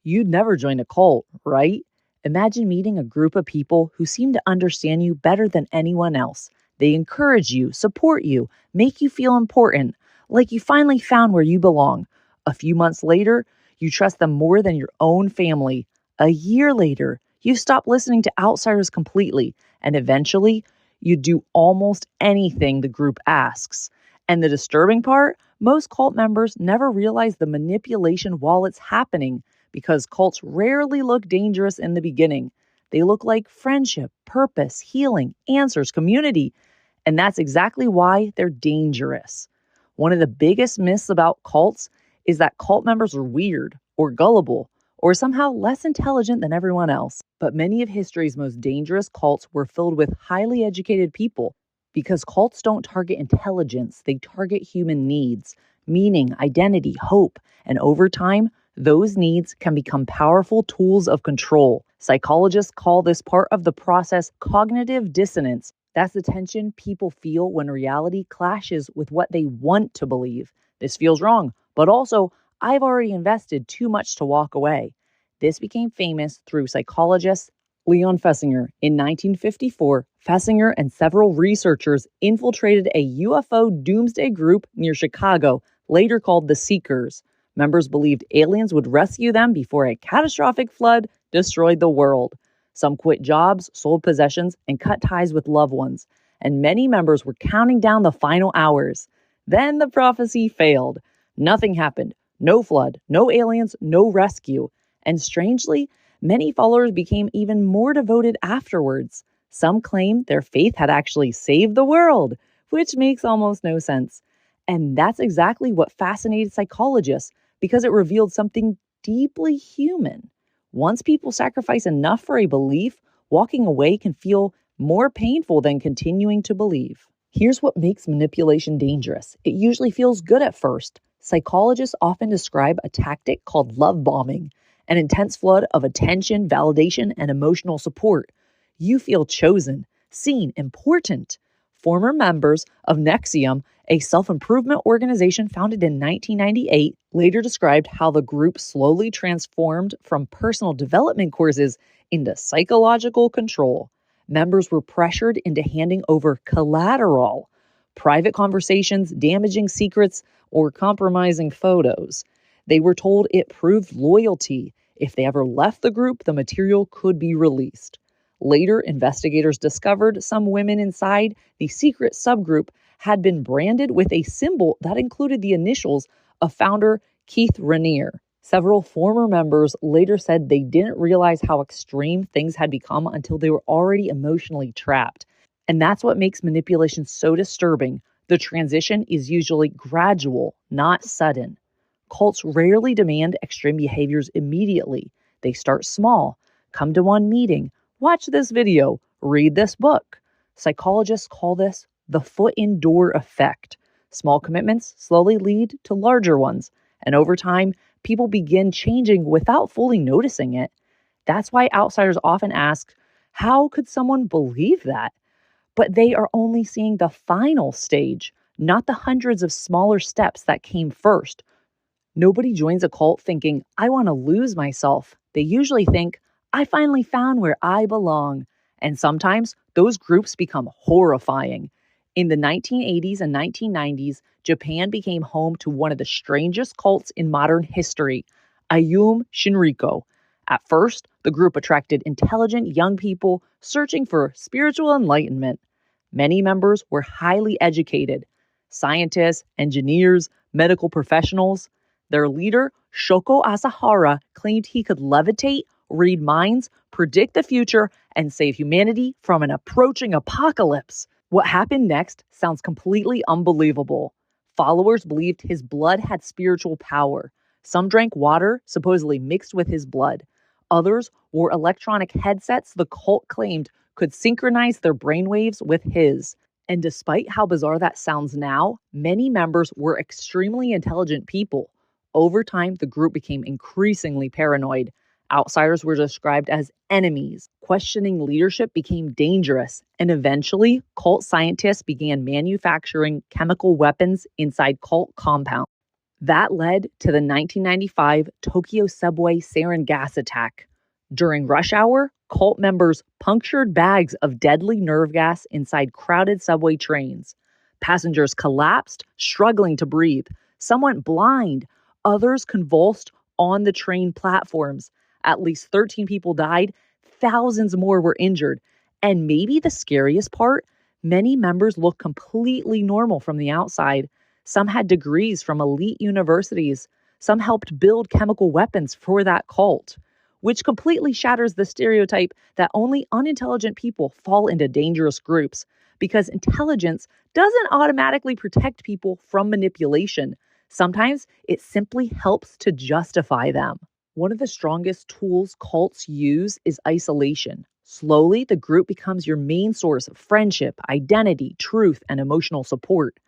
You'd never join a cult, right? Imagine meeting a group of people who seem to understand you better than anyone else. They encourage you, support you, make you feel important, like you finally found where you belong. A few months later, you trust them more than your own family. A year later, you stop listening to outsiders completely, and eventually, you do almost anything the group asks. And the disturbing part, most cult members never realize the manipulation while it's happening because cults rarely look dangerous in the beginning. They look like friendship, purpose, healing, answers, community. And that's exactly why they're dangerous. One of the biggest myths about cults is that cult members are weird or gullible or somehow less intelligent than everyone else. But many of history's most dangerous cults were filled with highly educated people because cults don't target intelligence, they target human needs, meaning, identity, hope, and over time, those needs can become powerful tools of control. Psychologists call this part of the process cognitive dissonance. That's the tension people feel when reality clashes with what they want to believe. This feels wrong, but also, I've already invested too much to walk away. This became famous through psychologist Leon Festinger. In 1954, Festinger and several researchers infiltrated a UFO doomsday group near Chicago, later called the Seekers. Members believed aliens would rescue them before a catastrophic flood destroyed the world. Some quit jobs, sold possessions, and cut ties with loved ones. And many members were counting down the final hours. Then the prophecy failed. Nothing happened. No flood, no aliens, no rescue. And strangely, many followers became even more devoted afterwards. Some claim their faith had actually saved the world, which makes almost no sense. And that's exactly what fascinated psychologists, because it revealed something deeply human. Once people sacrifice enough for a belief, walking away can feel more painful than continuing to believe. Here's what makes manipulation dangerous. It usually feels good at first. Psychologists often describe a tactic called love bombing, an intense flood of attention, validation, and emotional support. You feel chosen, seen, important. Former members of Nexium, a self-improvement organization founded in 1998, later described how the group slowly transformed from personal development courses into psychological control. Members were pressured into handing over collateral, private conversations, damaging secrets, or compromising photos. They were told it proved loyalty. If they ever left the group, the material could be released. Later, investigators discovered some women inside the secret subgroup had been branded with a symbol that included the initials of founder Keith Raniere. Several former members later said they didn't realize how extreme things had become until they were already emotionally trapped. And that's what makes manipulation so disturbing. The transition is usually gradual, not sudden. Cults rarely demand extreme behaviors immediately. They start small. Come to one meeting. Watch this video. Read this book. Psychologists call this the foot-in-door effect. Small commitments slowly lead to larger ones. And over time, people begin changing without fully noticing it. That's why outsiders often ask, how could someone believe that? But they are only seeing the final stage, not the hundreds of smaller steps that came first. Nobody joins a cult thinking, I want to lose myself. They usually think, I finally found where I belong. And sometimes those groups become horrifying. In the 1980s and 1990s, Japan became home to one of the strangest cults in modern history, Aum Shinriko. At first, the group attracted intelligent young people searching for spiritual enlightenment. Many members were highly educated, scientists, engineers, medical professionals. Their leader, Shoko Asahara, claimed he could levitate, read minds, predict the future, and save humanity from an approaching apocalypse. What happened next sounds completely unbelievable. Followers believed his blood had spiritual power. Some drank water, supposedly mixed with his blood. Others wore electronic headsets the cult claimed could synchronize their brainwaves with his. And despite how bizarre that sounds now, many members were extremely intelligent people. Over time, the group became increasingly paranoid. Outsiders were described as enemies. Questioning leadership became dangerous. And eventually, cult scientists began manufacturing chemical weapons inside cult compounds. That led to the 1995 Tokyo subway sarin gas attack. During rush hour, cult members punctured bags of deadly nerve gas inside crowded subway trains. Passengers collapsed, struggling to breathe. Some went blind. Others convulsed on the train platforms. At least 13 people died. Thousands more were injured. And maybe the scariest part, many members looked completely normal from the outside. Some had degrees from elite universities. Some helped build chemical weapons for that cult, which completely shatters the stereotype that only unintelligent people fall into dangerous groups, because intelligence doesn't automatically protect people from manipulation. Sometimes it simply helps to justify them. One of the strongest tools cults use is isolation. Slowly, the group becomes your main source of friendship, identity, truth, and emotional support.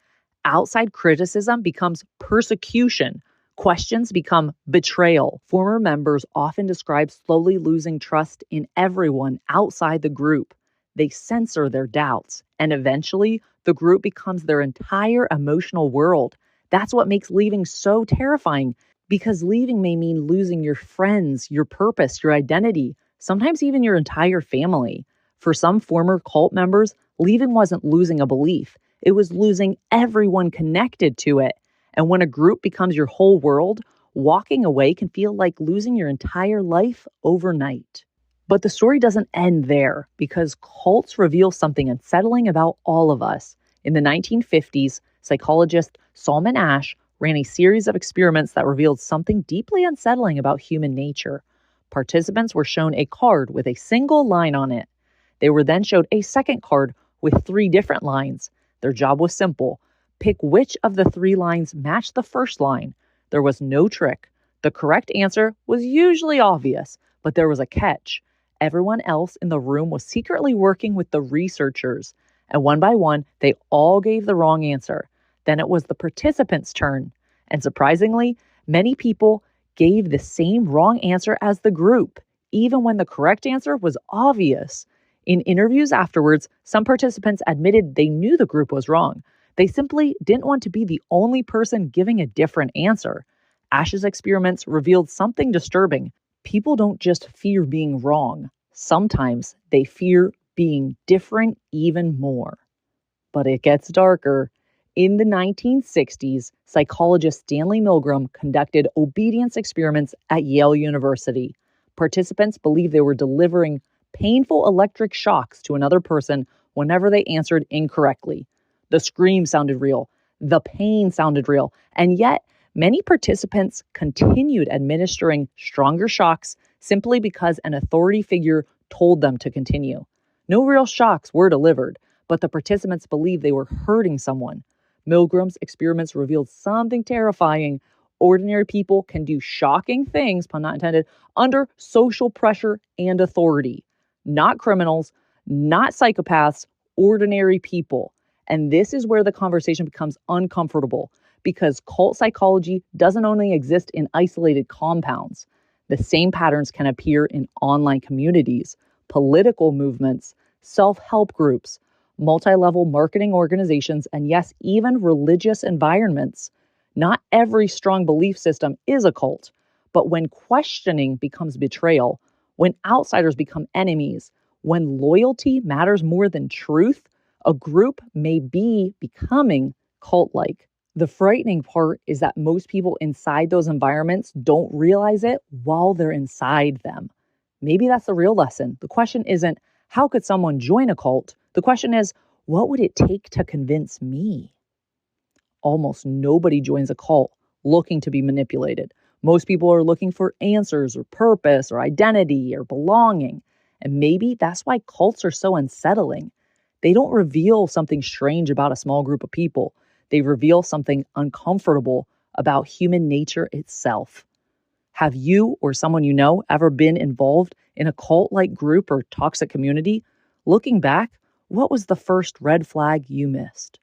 Outside criticism becomes persecution. Questions become betrayal. Former members often describe slowly losing trust in everyone outside the group. They censor their doubts, and eventually, the group becomes their entire emotional world. That's what makes leaving so terrifying, because leaving may mean losing your friends, your purpose, your identity, sometimes even your entire family. For some former cult members, leaving wasn't losing a belief. It was losing everyone connected to it. And when a group becomes your whole world, walking away can feel like losing your entire life overnight. But the story doesn't end there, because cults reveal something unsettling about all of us. In the 1950s, psychologist Salman Ash ran a series of experiments that revealed something deeply unsettling about human nature. Participants were shown a card with a single line on it. They were then showed a second card with 3 different lines. Their job was simple. Pick which of the 3 lines matched the first line. There was no trick. The correct answer was usually obvious, but there was a catch. Everyone else in the room was secretly working with the researchers, and one by one, they all gave the wrong answer. Then it was the participants' turn, and surprisingly, many people gave the same wrong answer as the group, even when the correct answer was obvious. In interviews afterwards, some participants admitted they knew the group was wrong. They simply didn't want to be the only person giving a different answer. Ash's experiments revealed something disturbing. People don't just fear being wrong. Sometimes they fear being different even more. But it gets darker. In the 1960s, psychologist Stanley Milgram conducted obedience experiments at Yale University. Participants believed they were delivering painful electric shocks to another person whenever they answered incorrectly. The scream sounded real. The pain sounded real. And yet, many participants continued administering stronger shocks simply because an authority figure told them to continue. No real shocks were delivered, but the participants believed they were hurting someone. Milgram's experiments revealed something terrifying. Ordinary people can do shocking things, pun not intended, under social pressure and authority. Not criminals, not psychopaths, ordinary people. And this is where the conversation becomes uncomfortable, because cult psychology doesn't only exist in isolated compounds. The same patterns can appear in online communities, political movements, self-help groups, multi-level marketing organizations, and yes, even religious environments. Not every strong belief system is a cult, but when questioning becomes betrayal, when outsiders become enemies, when loyalty matters more than truth, a group may be becoming cult-like. The frightening part is that most people inside those environments don't realize it while they're inside them. Maybe that's the real lesson. The question isn't, how could someone join a cult? The question is, what would it take to convince me? Almost nobody joins a cult looking to be manipulated. Most people are looking for answers or purpose or identity or belonging. And maybe that's why cults are so unsettling. They don't reveal something strange about a small group of people. They reveal something uncomfortable about human nature itself. Have you or someone you know ever been involved in a cult-like group or toxic community? Looking back, what was the first red flag you missed?